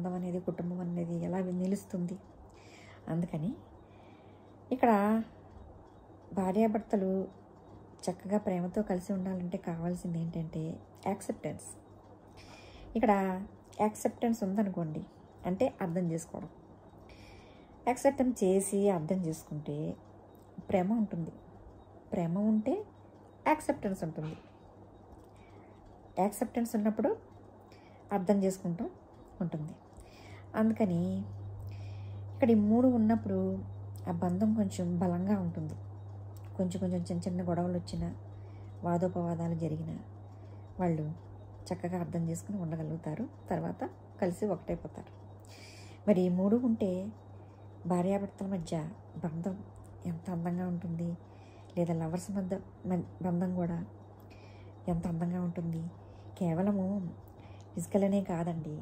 బంధం అనేది, కుటుంబం అనేది ఎలా నిలుస్తుంది? అందుకని ఇక్కడ భార్యాభర్తలు చక్కగా ప్రేమతో కలిసి ఉండాలంటే కావాల్సింది ఏంటంటే యాక్సెప్టెన్స్. ఇక్కడ యాక్సెప్టెన్స్ ఉందనుకోండి, అంటే అర్థం చేసుకోవడం. యాక్సెప్టెన్స్ చేసి అర్థం చేసుకుంటే ప్రేమ ఉంటుంది. ప్రేమ ఉంటే యాక్సెప్టెన్స్ ఉంటుంది. యాక్సెప్టెన్స్ ఉన్నప్పుడు అర్థం చేసుకుంటూ ఉంటుంది. అందుకని ఇక్కడ ఈ 3 ఉన్నప్పుడు ఆ బంధం కొంచెం బలంగా ఉంటుంది. కొంచెం చిన్న చిన్న గొడవలు వచ్చినా, వాదోపవాదాలు జరిగినా వాళ్ళు చక్కగా అర్థం చేసుకుని ఉండగలుగుతారు. తర్వాత కలిసి ఒకటైపోతారు. మరి ఈ 3 ఉంటే భార్యాభర్తల మధ్య బంధం ఎంత అందంగా ఉంటుంది, లేదా లవర్స్ మధ్య బంధం కూడా ఎంత అందంగా ఉంటుంది. కేవలము ఫిజికల్ అనే కాదండి,